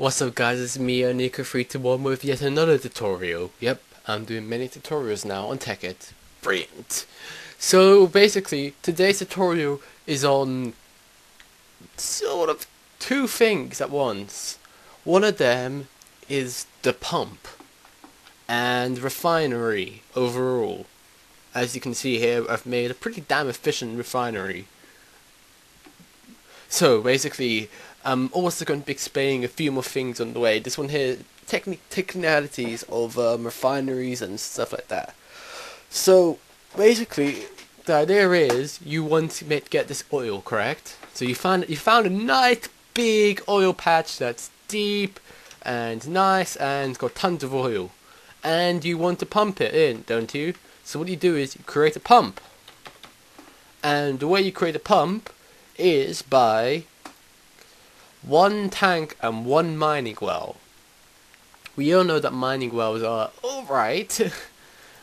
What's up guys, it's me, Nico321 with yet another tutorial. Yep, I'm doing many tutorials now on TEKKIT. Brilliant. So basically, today's tutorial is on sort of two things at once. One of them is the pump and refinery overall. As you can see here, I've made a pretty damn efficient refinery. So basically, I'm also going to be explaining a few more things on the way. This one here, technicalities of refineries and stuff like that. So basically, the idea is you want to get this oil, correct? So you found a nice big oil patch that's deep and nice and got tons of oil, and you want to pump it in, don't you? So what you do is you create a pump, and the way you create a pump is by one tank and one mining well. We all know that mining wells are alright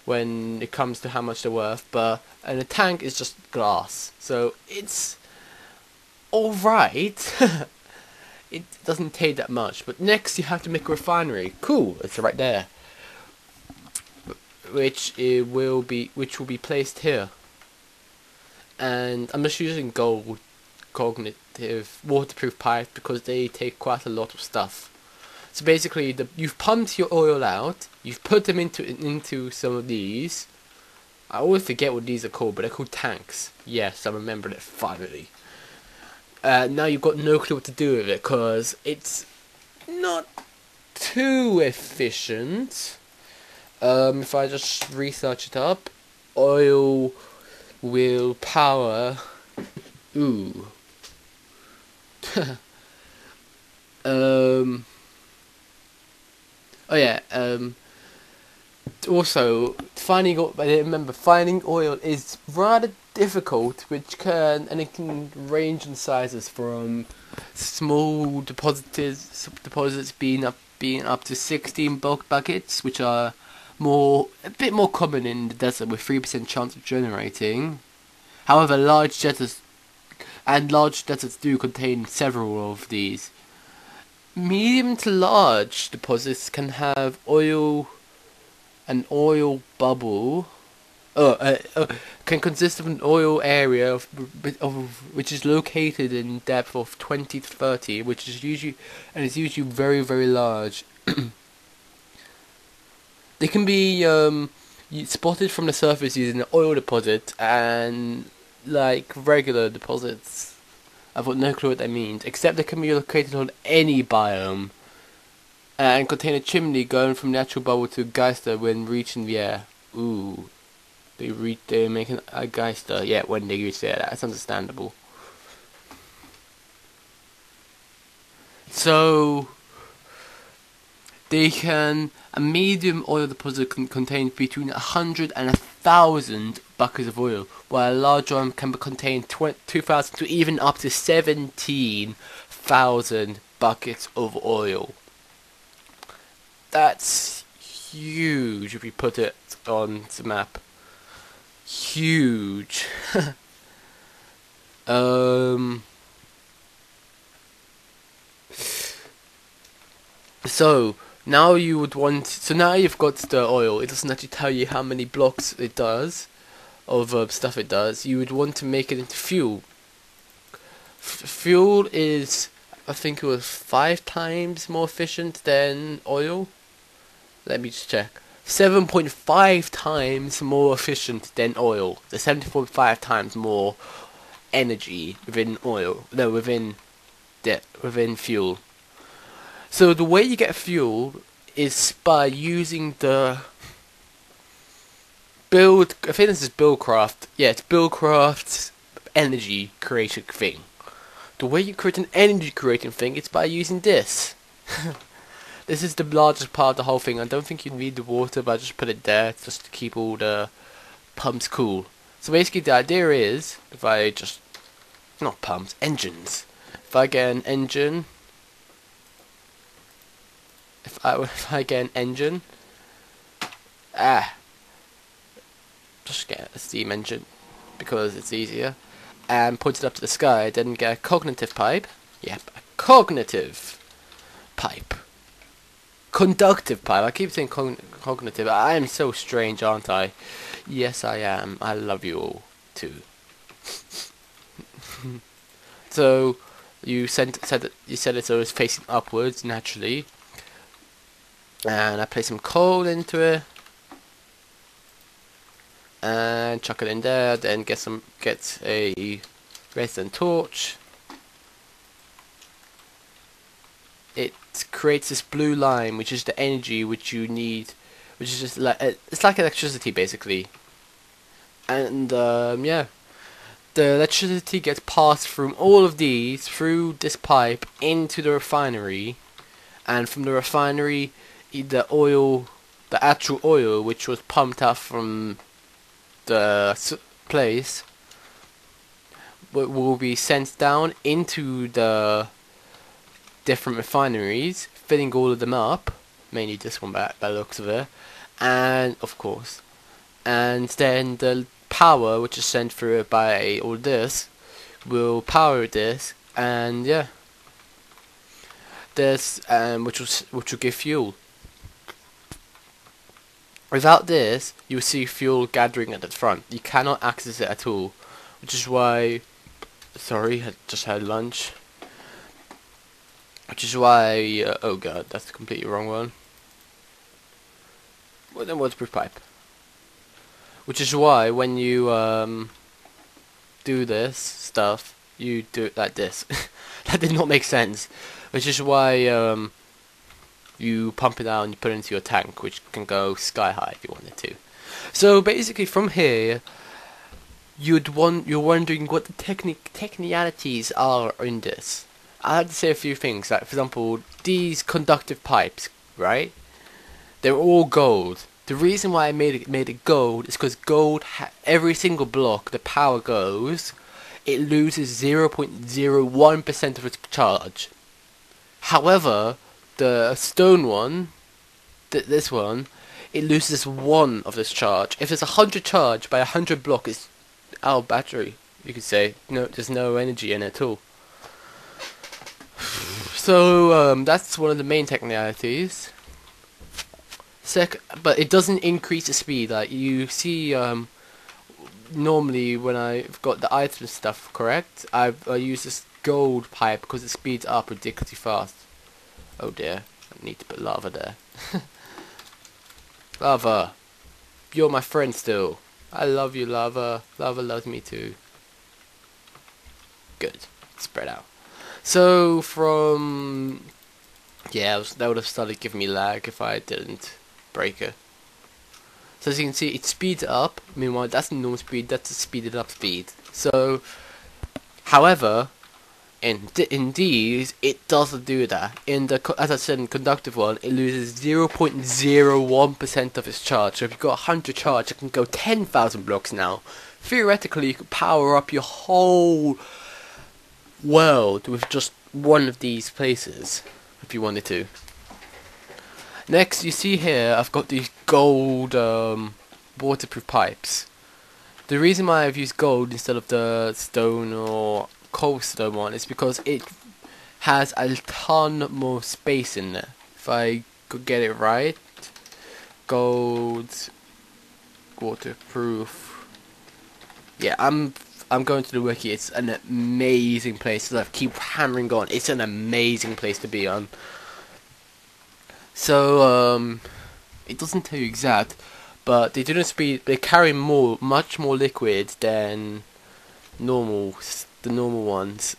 when it comes to how much they're worth, and a tank is just glass, so it's alright. It doesn't take that much. But next you have to make a refinery. Cool, it's right there. Which will be placed here. And I'm just using gold cognitive waterproof pipes because they take quite a lot of stuff. So basically, you've pumped your oil out, you've put them into some of these. I always forget what these are called, but they're called tanks. Yes, I remembered it finally. Now you've got no clue what to do with it because it's not too efficient. If I just research it up, oil will power. Ooh. Oh yeah. Also, finding oil is rather difficult, it can range in sizes from small deposits being up to 16 bulk buckets, which are a bit more common in the desert with 3% chance of generating. However, large deserts do contain several of these. Medium to large deposits can have an oil bubble. Can consist of an oil area which is located in depth of 20 to 30, which is usually very, very large. They can be spotted from the surface using an oil deposit, and like regular deposits, I've got no clue what that means, except they can be located on any biome and contain a chimney going from the actual bubble to a geyser when reaching the air. Ooh. They make a geyser, yeah, when they reach there. That's understandable. So a medium oil deposit can contain between 100 and 1,000 buckets of oil, while a large one can contain 2,000 to even up to 17,000 buckets of oil. That's huge if you put it on the map. Huge. So now you've got the oil. It doesn't actually tell you how many blocks it does of stuff it does. You would want to make it into fuel. Fuel is, I think it was 5 times more efficient than oil. Let me just check. 7.5 times more efficient than oil. There's 7.5 times more energy within oil. No, within fuel. So the way you get fuel is by using I think this is Buildcraft. Yeah, it's Buildcraft's energy creation thing. The way you create an energy creating thing is by using this. This is the largest part of the whole thing. I don't think you need the water, but I just put it there just to keep all the pumps cool. So basically the idea is, engines. If I get an engine, just get a steam engine because it's easier, and point it up to the sky, then get a cognitive pipe. Yep, a cognitive pipe. Conductive pipe. I keep saying cognitive. I am so strange, aren't I? Yes, I am. I love you all too. So you said it so it's facing upwards naturally, and I place some coal into it, and chuck it in there. Then get a redstone torch. It creates this blue line, which is the energy which you need, which is just like it's like electricity basically. And yeah, the electricity gets passed from all of these through this pipe into the refinery, and from the refinery, the actual oil, which was pumped out from the place, will be sent down into the different refineries, filling all of them up, mainly this one by the looks of it, and of course, and then the power which is sent through it by all this will power this, and yeah, this which will give fuel. Without this, you'll see fuel gathering at the front. You cannot access it at all, which is why. Sorry, I just had lunch. Which is why, oh god, that's the completely wrong one. Well, then waterproof pipe. Which is why when you do this stuff, you do it like this. That did not make sense. Which is why you pump it out and you put it into your tank, which can go sky high if you wanted to. So basically, from here, you're wondering what the technicalities are in this. I had to say a few things, like for example, these conductive pipes, right? They're all gold. The reason why I made it gold is because gold, every single block the power goes, it loses 0.01% of its charge. However, the stone one, this one, it loses 1 of this charge. If there's 100 charge by 100 block, it's out of battery. You could say no, there's no energy in it at all. So that's one of the main technicalities. But it doesn't increase the speed. Like you see, normally when I've got the item stuff correct, I use this gold pipe because it speeds up ridiculously fast. Oh dear, I need to put lava there. Lava, you're my friend still. I love you, lava. Lava loves me too. Good, spread out. So from that would have started giving me lag if I didn't break it. So as you can see, it speeds up. Meanwhile, that's the normal speed. That's the speeded up speed. So, however, in these, it doesn't do that. In the, as I said, in conductive one, it loses 0.01% of its charge. So if you've got 100 charge, it can go 10,000 blocks now. Theoretically, you could power up your whole world with just one of these places, if you wanted to. Next, you see here, I've got these gold waterproof pipes. The reason why I've used gold instead of the stone or cobblestone one is because it has a ton more space in there. If I could get it right, gold waterproof. Yeah, I'm going to the wiki. It's an amazing place. I keep hammering on. It's an amazing place to be on. So it doesn't tell you exact, but they carry much more liquid than the normal ones.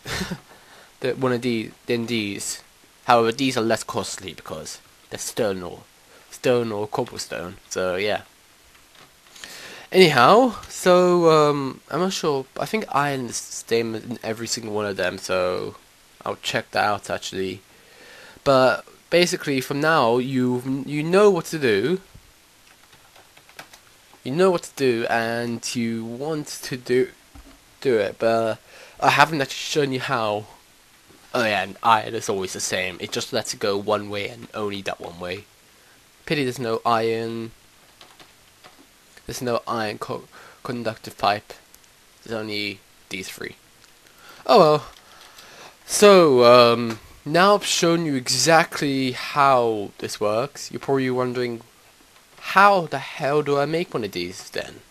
Than these. However, these are less costly because they're stone or cobblestone. So yeah. Anyhow, so I'm not sure. I think iron is the same in every single one of them. So I'll check that out actually. But basically, from now you know what to do. You know what to do, and you want to do it, but I haven't actually shown you how. Oh yeah, and iron is always the same. It just lets it go one way and only that one way. Pity there's no iron. There's no iron conductive pipe. There's only these three. Oh well. So now I've shown you exactly how this works. You're probably wondering, how the hell do I make one of these then?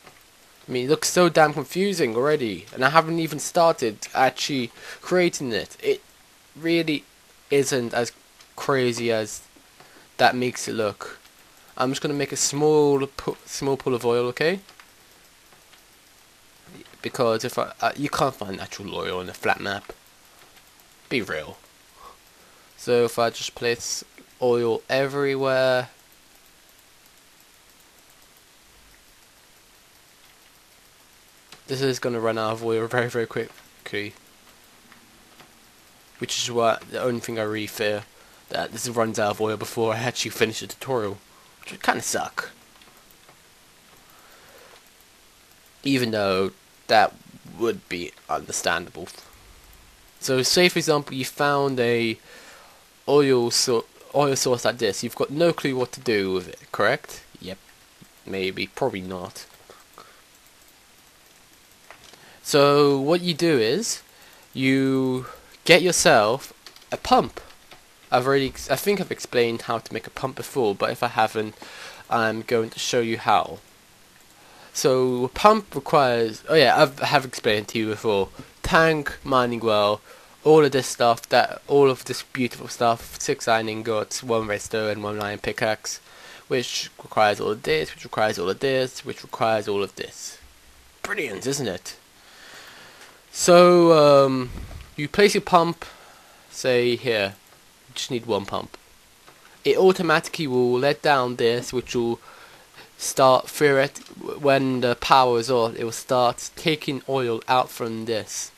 I mean, it looks so damn confusing already, and I haven't even started actually creating it. It really isn't as crazy as that makes it look. I'm just gonna make a small pool of oil, okay? Because if you can't find natural oil on a flat map. Be real. So if I just place oil everywhere. This is going to run out of oil very, very quickly. Which is what the only thing I really fear, that this runs out of oil before I actually finish the tutorial. Which would kind of suck. Even though that would be understandable. So say for example you found a oil source like this. You've got no clue what to do with it, correct? Yep. Maybe, probably not. So what you do is you get yourself a pump. I think I've explained how to make a pump before, but if I haven't, I'm going to show you how. So a pump requires, oh yeah, I have explained to you before, tank, mining well, all of this stuff, all of this beautiful stuff, 6 iron ingots, 1 redstone and 1 iron pickaxe, which requires all of this, which requires all of this, which requires all of this. Brilliant, isn't it? So you place your pump, say here, you just need 1 pump. It automatically will let down this, which will start through it. When the power is on, it will start taking oil out from this.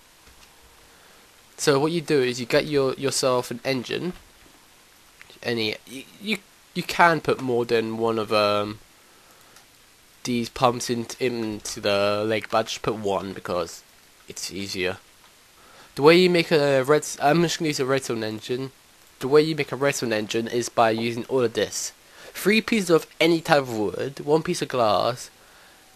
So what you do is you get yourself an engine. You can put more than one of these pumps into the lake, but just put 1 because it's easier. The way you make I'm just gonna use a redstone engine. The way you make a redstone engine is by using all of this. 3 pieces of any type of wood, 1 piece of glass,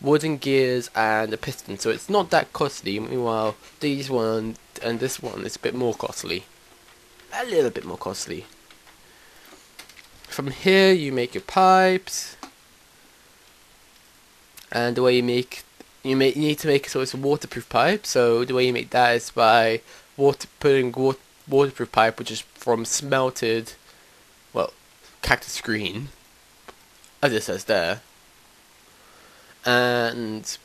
wooden gears, and a piston. So it's not that costly. Meanwhile, these one and this one is a bit more costly. A little bit more costly. From here, you make your pipes, and the way you need to make it's a waterproof pipe. So the way you make that is by putting waterproof pipe, which is from smelted, well, cactus green, as it says there, and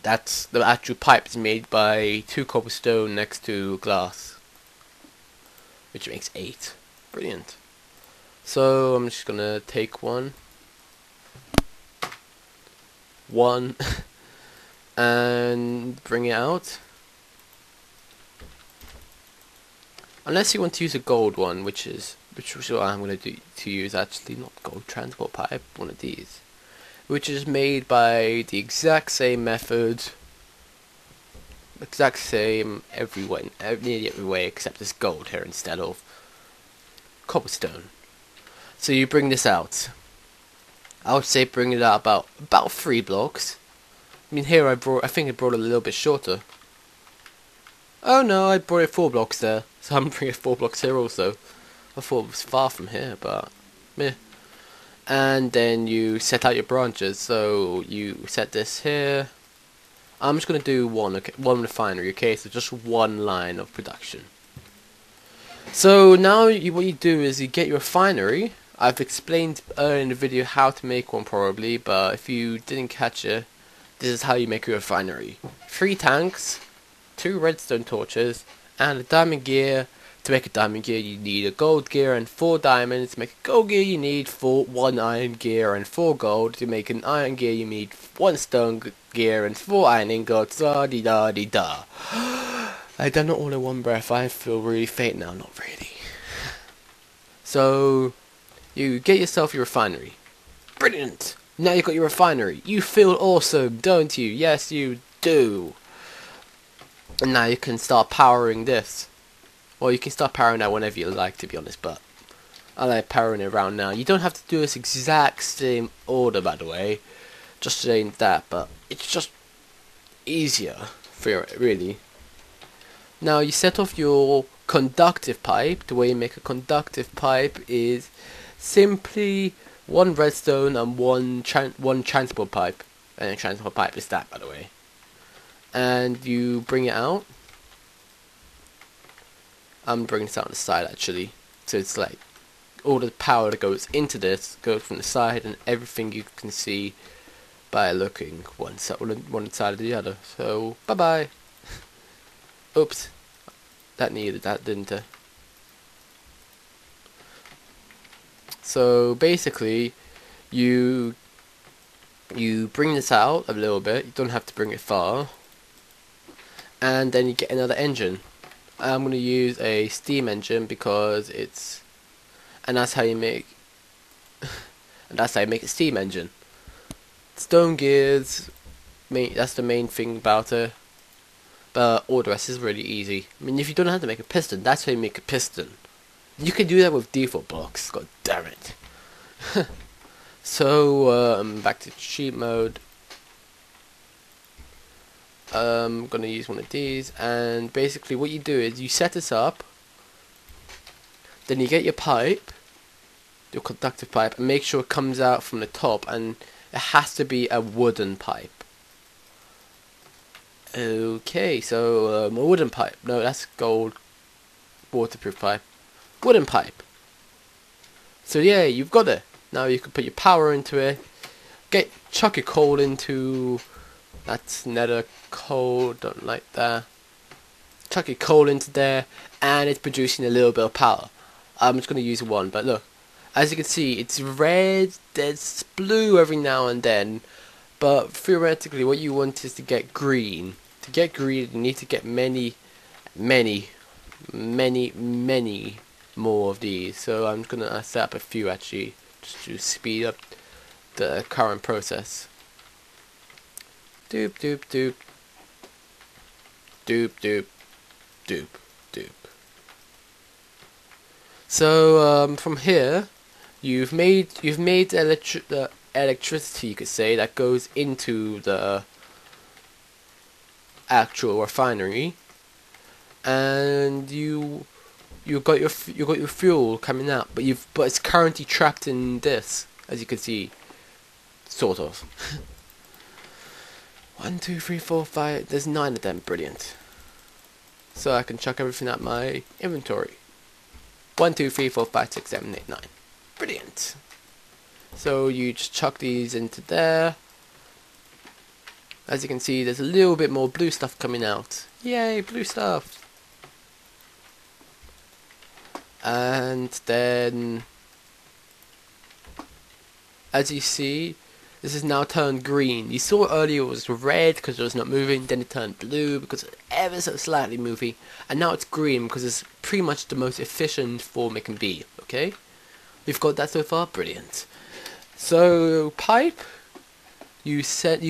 that's the actual pipe is made by 2 cobblestone next to glass, which makes 8. Brilliant. So I'm just gonna take one and bring it out. Unless you want to use a gold one, which is what I'm going to use actually, not gold transport pipe, one of these, which is made by the exact same method, exact same nearly every way, except it's gold here instead of cobblestone. So you bring this out. I would say bring it out about 3 blocks. I mean here I think I brought it a little bit shorter. Oh no, I brought it 4 blocks there, so I'm bringing it 4 blocks here also. I thought it was far from here, but meh. And then you set out your branches, so you set this here. I'm just going to do one refinery, okay, so just 1 line of production. So now what you do is you get your refinery. I've explained earlier in the video how to make one probably, but if you didn't catch it, this is how you make a refinery. 3 tanks, 2 redstone torches, and a diamond gear. To make a diamond gear you need a gold gear and 4 diamonds. To make a gold gear you need 1 iron gear and 4 gold. To make an iron gear you need 1 stone gear and 4 iron ingots. Da-dee-da-dee-da. I done it all in one breath. I feel really faint now. Not really. So you get yourself your refinery. Brilliant! Now you've got your refinery. You feel awesome, don't you? Yes, you do. And now you can start powering this. Well, you can start powering that whenever you like, to be honest, but I like powering it around now. You don't have to do this exact same order, by the way. Just saying that, but it's just easier for it, really. Now you set off your conductive pipe, the way you make a conductive pipe is simply one redstone and one transport pipe. And a transport pipe is that, by the way. And you bring it out. I'm bringing this out on the side actually. So it's like all the power that goes into this goes from the side, and everything you can see by looking one side to the other. So bye bye. Oops, that needed that, didn't it? So basically, you bring this out a little bit. You don't have to bring it far, and then you get another engine. I'm going to use a steam engine because and that's how you make a steam engine. Stone gears, that's the main thing about it, but all the rest is really easy. I mean, if you don't know how to make a piston, that's how you make a piston. You can do that with default blocks, god damn it. So, back to cheat mode. I'm gonna use one of these, and basically what you do is you set this up, then you get your pipe, your conductive pipe, and make sure it comes out from the top, and it has to be a wooden pipe. Okay, so a wooden pipe. No, that's gold. Waterproof pipe. Wooden pipe. So yeah, you've got it. Now you can put your power into it. Chuck your coal into. That's nether coal. Don't like that. Chuck your coal into there, and it's producing a little bit of power. I'm just gonna use one, but look. As you can see, it's red, there's blue every now and then, but theoretically what you want is to get green. To get green, you need to get many more of these. So I'm going to set up a few actually, just to speed up the current process. Doop doop doop. Doop doop. Doop doop. So from here, you've made the electricity, you could say, that goes into the actual refinery, and you got your fuel coming out, but it's currently trapped in this, as you can see, sort of. 1, 2, 3, 4, 5. There's 9 of them. Brilliant. So I can chuck everything out my inventory. 1, 2, 3, 4, 5, 6, 7, 8, 9. Brilliant. So you just chuck these into there. As you can see, there's a little bit more blue stuff coming out. Yay, blue stuff. And then, as you see, this is now turned green. You saw earlier it was red because it was not moving, then it turned blue because it was ever so slightly moving, and now it's green because it's pretty much the most efficient form it can be, okay? We've got that so far, brilliant. So, pipe, you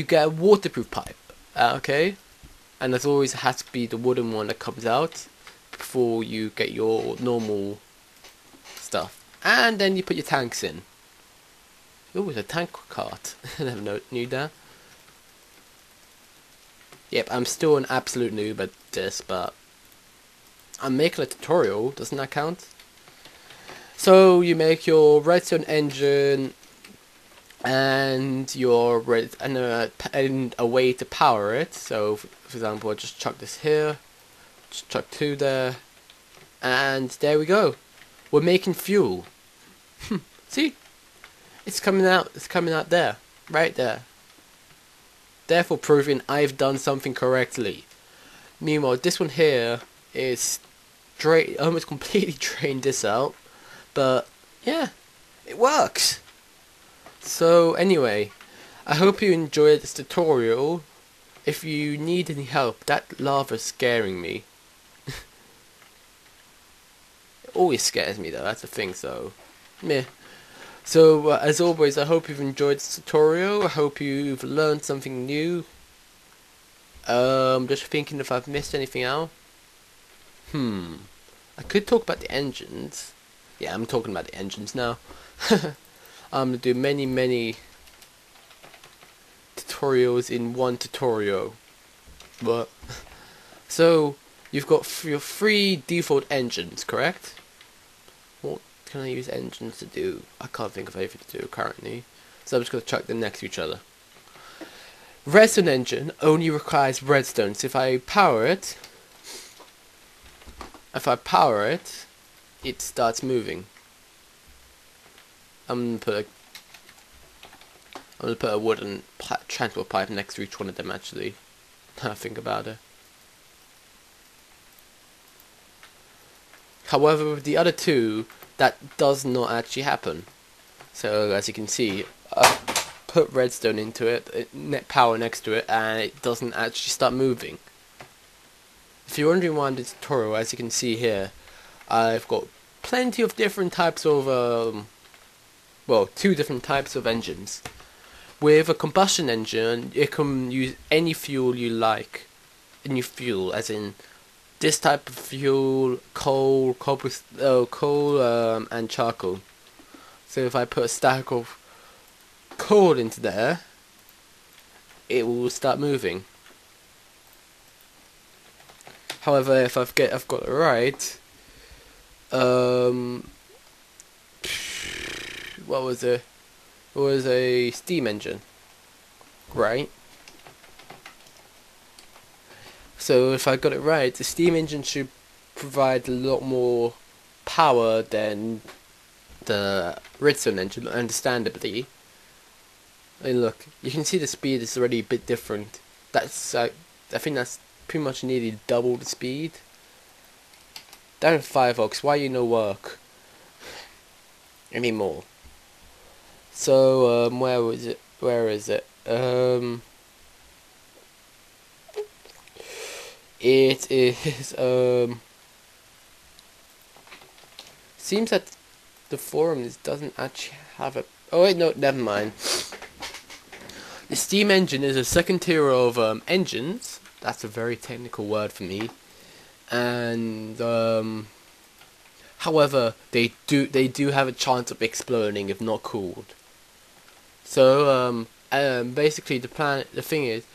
get a waterproof pipe, okay? And as always, it has to be the wooden one that comes out before you get your normal stuff. And then you put your tanks in. Oh, it's a tank cart. I never knew that. Yep, I'm still an absolute noob at this, but I'm making a tutorial. Doesn't that count? So you make your redstone engine and and a way to power it. So, for example, I just chuck this here, just chuck 2 there, and there we go. We're making fuel. See? It's coming out. It's coming out there, right there. Therefore, proving I've done something correctly. Meanwhile, this one here is almost completely drained this out, but yeah, it works. So anyway, I hope you enjoyed this tutorial. If you need any help, that lava's scaring me. It always scares me though. That's the thing. So, meh. So, as always, I hope you've enjoyed this tutorial. I hope you've learned something new. Just thinking if I've missed anything out. I could talk about the engines. Yeah, I'm talking about the engines now. I'm going to do many tutorials in one tutorial. But, so, you've got your 3 default engines, correct? What can I use engines to do? I can't think of anything to do currently, so I'm just going to chuck them next to each other. Redstone engine only requires redstone, so if I power it, it starts moving. I'm gonna put a wooden transport pipe next to each one of them, actually. Now I think about it. However, with the other 2, that does not actually happen. So as you can see, I put redstone into it, net power next to it, and it doesn't actually start moving. If you're wondering why in this tutorial, as you can see here, I've got plenty of different types of, well, 2 different types of engines. With a combustion engine, you can use any fuel you like. Any fuel, as in this type of fuel, coal, and charcoal. So if I put a stack of coal into there, it will start moving. However, if I've got it right, what was it? It was a steam engine, right? So if I got it right, the steam engine should provide a lot more power than the redstone engine, understandably. And look, you can see the speed is already a bit different. That's I think that's pretty much nearly double the speed. Down in Firefox, why you no work anymore? So where is it? It is seems that the forum doesn't actually have a. Oh wait, no, never mind. The steam engine is a second tier of engines. That's a very technical word for me. And however, they do have a chance of exploding if not cooled. So basically the thing is,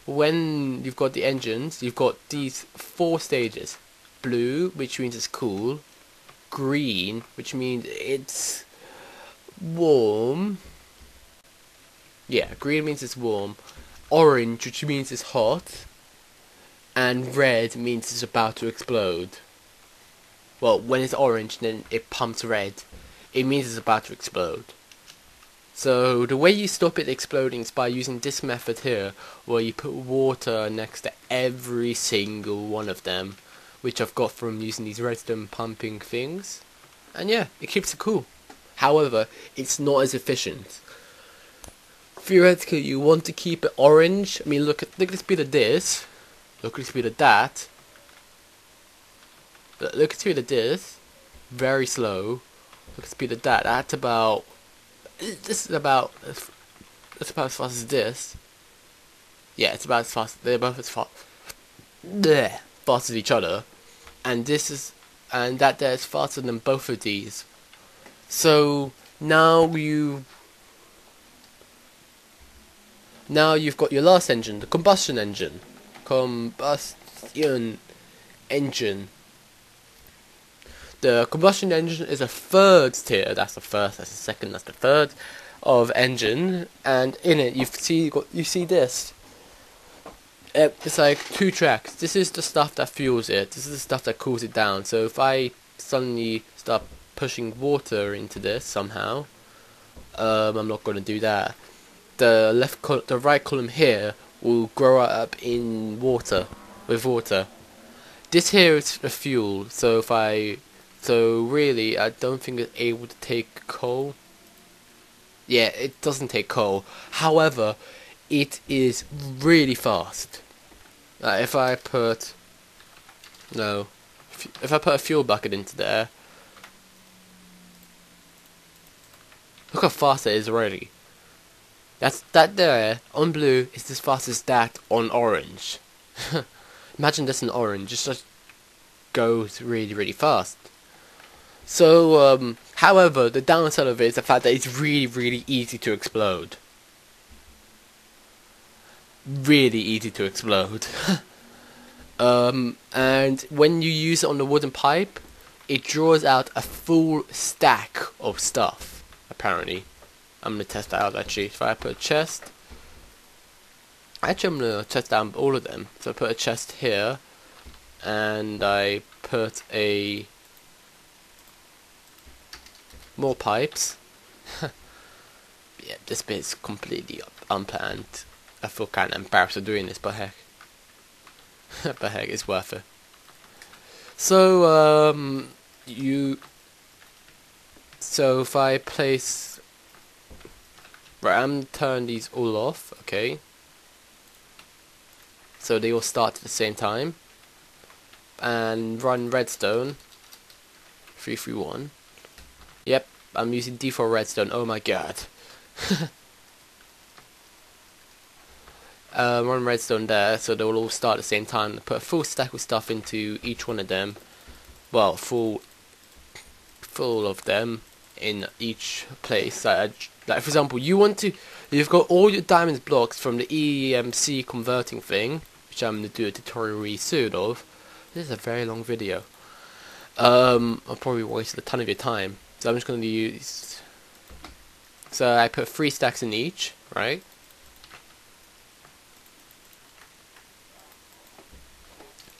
when you've got the engines, you've got these 4 stages. Blue, which means it's cool. Green, which means it's warm. Yeah, green means it's warm. Orange, which means it's hot. And red means it's about to explode. Well, when it's orange, then it pumps red. It means it's about to explode. So the way you stop it exploding is by using this method here, where you put water next to every single one of them, which I've got from using these redstone pumping things. And yeah, it keeps it cool. However, it's not as efficient. Theoretically, you want to keep it orange. I mean, look at the speed of this. Look at the speed of that. But look at the speed of this. Very slow. Look at the speed of that. That's about. This is about. That's about as fast as this. Yeah, it's about as fast. They're both as fast. Bleh, fast as each other. And this is. And that there is faster than both of these. So now you've got your last engine, the combustion engine. Combustion engine. The combustion engine is a 3rd tier. That's the first. That's the second. That's the 3rd of engine. And in it, you see this. It's like 2 tracks. This is the stuff that fuels it. This is the stuff that cools it down. So if I suddenly start pushing water into this somehow, I'm not going to do that. The right column here will grow up in water, with water. This here is the fuel. So really, I don't think it's able to take coal. Yeah, it doesn't take coal. However, it is really fast. If I put a fuel bucket into there, look how fast it is already. That there on blue is as fast as that on orange. Imagine this in orange, it just goes really, really fast. So, however, the downside of it is the fact that it's really, really easy to explode. Really easy to explode. And when you use it on the wooden pipe, it draws out a full stack of stuff, apparently. I'm gonna test that out actually. If I put a chest, actually I'm gonna test out all of them. So I put a chest here, and I put a more pipes. Yeah, this bit is completely unplanned. I feel kind of embarrassed of doing this, but heck. But heck, it's worth it. So, so if I place, right, I'm turn these all off, okay. So they all start at the same time. And run redstone. 331. Yep, I'm using default redstone, oh my god. Run redstone there, so they will all start at the same time. Put a full stack of stuff into each one of them. Well, full of them in each place. Like for example, you've got all your diamond blocks from the EMC converting thing, which I'm gonna do a tutorial really soon of. This is a very long video. I'll probably waste a ton of your time, so I'm just gonna use. So I put 3 stacks in each, right?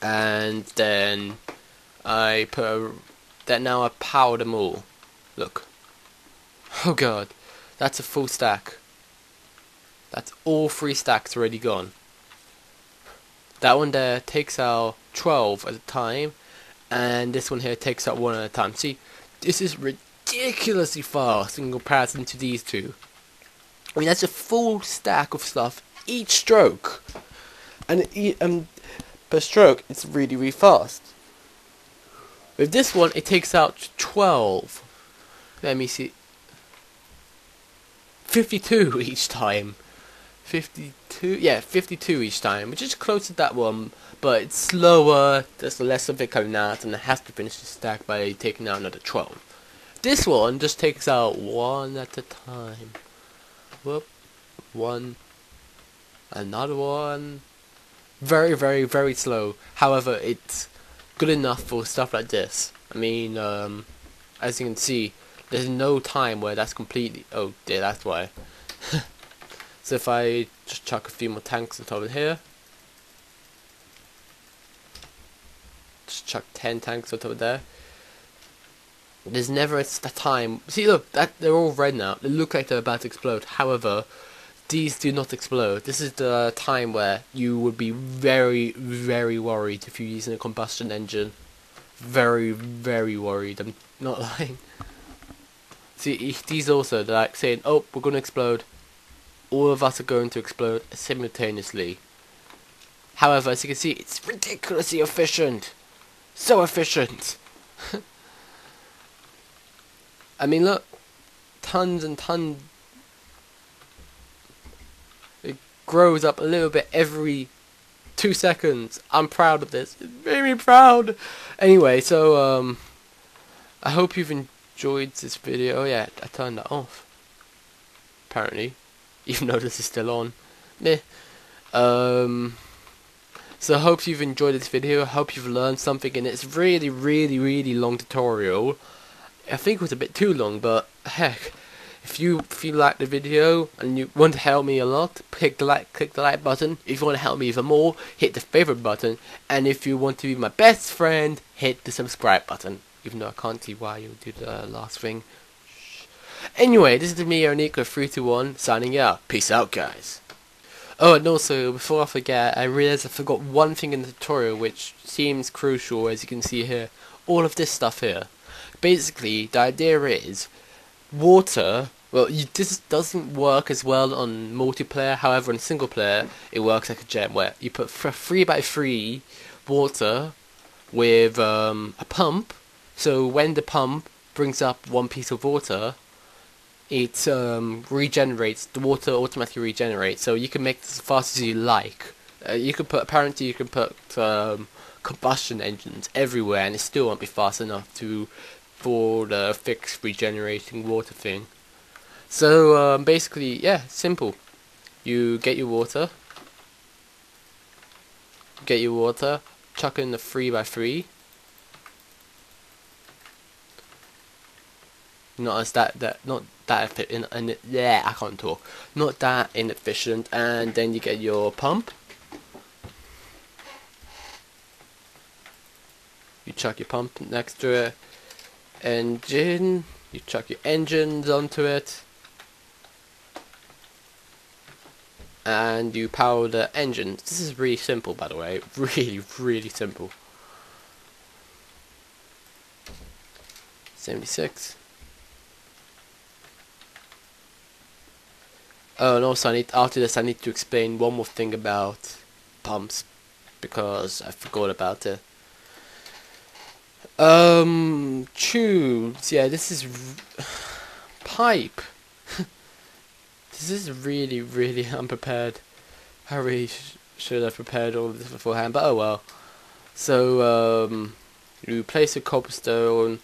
And then I put now I power them all. Look. Oh god. That's a full stack. That's all 3 stacks already gone. That one there takes out 12 at a time, and this one here takes out 1 at a time. See, this is ridiculously fast in comparison to these two. I mean, that's a full stack of stuff each stroke. And per stroke, it's really, really fast. With this one, it takes out 12. Let me see. 52 each time. 52? Yeah, 52 each time, which is close to that one, but it's slower, there's less of it coming out, and it has to finish the stack by taking out another 12. This one just takes out 1 at a time. Whoop. 1. Another one. Very, very, very slow. However, it's good enough for stuff like this. I mean, as you can see, there's no time where that's completely. Oh dear, that's why. So if I just chuck a few more tanks on top of here, just chuck 10 tanks on top of there. There's never a time. See, look, they're all red now. They look like they're about to explode. However, these do not explode. This is the time where you would be very, very worried if you're using a combustion engine. Very, very worried. I'm not lying. See, these also, they're like saying, oh, we're going to explode. All of us are going to explode simultaneously. However, as you can see, it's ridiculously efficient. So efficient. I mean, look. Tons and tons. It grows up a little bit every 2 seconds. I'm proud of this. It made me proud. Anyway, so, I hope you've enjoyed this video. Oh yeah, I turned that off. Apparently. Even though this is still on. Meh. So I hope you've enjoyed this video. I hope you've learned something in it. It's really, really, really long tutorial. I think it was a bit too long, but heck, if you like the video and you want to help me a lot, click the like button. If you want to help me even more, hit the favorite button. And if you want to be my best friend, hit the subscribe button. Even though I can't see why you do the last thing. Anyway, this is me, Nico321, signing out. Peace out, guys. Oh, and also, before I forget, I realized I forgot one thing in the tutorial which seems crucial, as you can see here. All of this stuff here. Basically, the idea is, water, well, this doesn't work as well on multiplayer, however, in single player, it works like a gem, where you put 3x3 water with a pump, so when the pump brings up 1 piece of water, it regenerates, the water automatically regenerates, so you can make this as fast as you like. Apparently you can put combustion engines everywhere and it still won't be fast enough for the fixed regenerating water thing. So basically, yeah, simple. You get your water, chuck in the 3x3. Not as not that efficient, yeah, I can't talk. Not that inefficient, and then you get your pump. You chuck your pump next to it. Engine. You chuck your engines onto it. And you power the engines. This is really simple, by the way. Really, really simple. 76. Oh, and also after this I need to explain one more thing about pumps, because I forgot about it. Tubes. Yeah, this is pipe. This is really, really unprepared. I really should have prepared all of this beforehand, but oh well. So, you place a cobblestone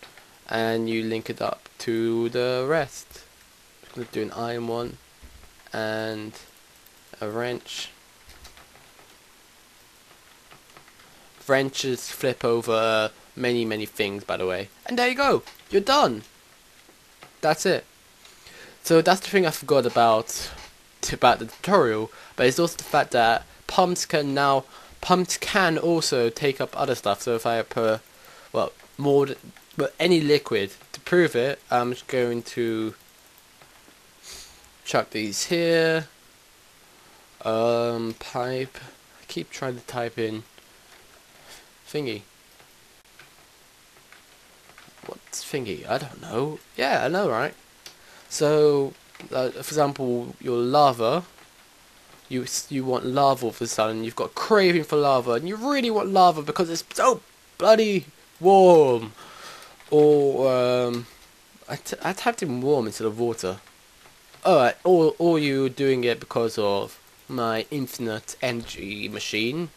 and you link it up to the rest. I'm going to do an iron one and a wrench. Wrenches flip over many things, by the way. And there you go. You're done. That's it. So that's the thing I forgot about the tutorial, but it's also the fact that pumps can also take up other stuff. So if I put, well, any liquid, to prove it, I'm just going to chuck these here. Pipe. I keep trying to type in thingy. What's thingy? I don't know. Yeah, I know, right? So, for example, your lava. You want lava all of a sudden. You've got a craving for lava, and you really want lava because it's so bloody warm. Or I typed in warm instead of water. Alright, or you're doing it because of my infinite energy machine.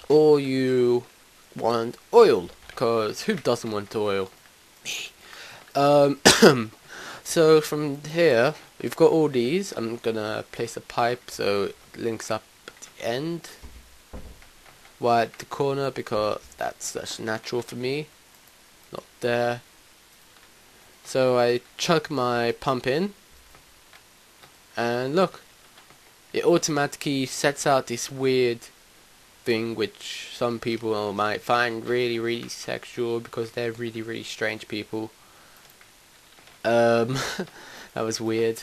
Or you want oil, because who doesn't want oil? Me. So from here, we've got all these. I'm gonna place a pipe so it links up at the end. Why at the corner? Because that's natural for me. Not there. So I chuck my pump in, and look, it automatically sets out this weird thing which some people might find really sexual because they're really strange people. That was weird.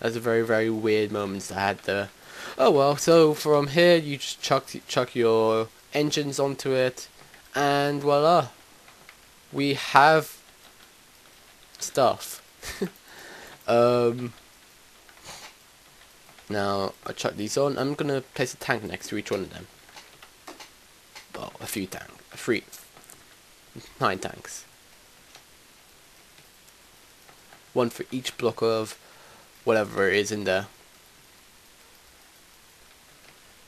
That was a very weird moment I had there. Oh well, so from here you just chuck your engines onto it, and voila, we have stuff. Now I chuck these on. I'm gonna place a tank next to each one of them. Well, a few tanks. 9 tanks. One for each block of whatever is in there.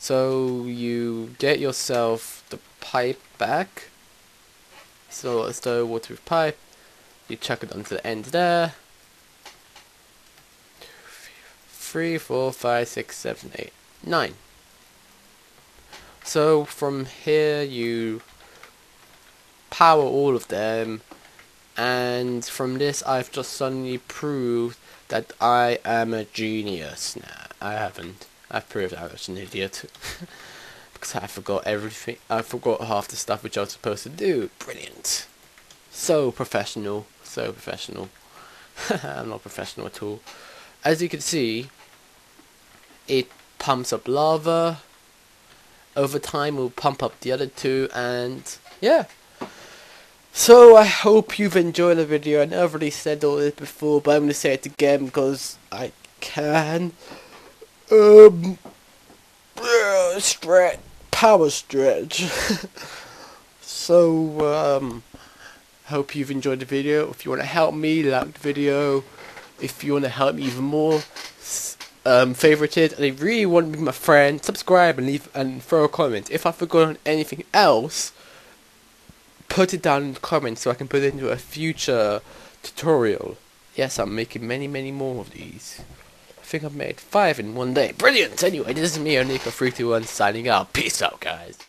So you get yourself the pipe back. So it's the waterproof pipe. You chuck it onto the end there. 3, 4, 5, 6, 7, 8, 9. So from here you power all of them, and from this I've just suddenly proved that I am a genius. Nah, I haven't. I've proved I was an idiot. Because I forgot everything. I forgot half the stuff which I was supposed to do. Brilliant. So professional. So professional. I'm not professional at all. As you can see, it pumps up lava. Over time we'll pump up the other two, and yeah. So I hope you've enjoyed the video. I know I've already said all this before, but I'm going to say it again because I can. Power stretch. So hope you've enjoyed the video. If you want to help me, like the video. If you want to help me even more, favorite it. And if you really want to be my friend, subscribe and leave and throw a comment. If I've forgotten anything else, put it down in the comments so I can put it into a future tutorial. Yes, I'm making many more of these. I think I've made 5 in one day. Brilliant! Anyway, this is me, Onika321, signing out. Peace out, guys.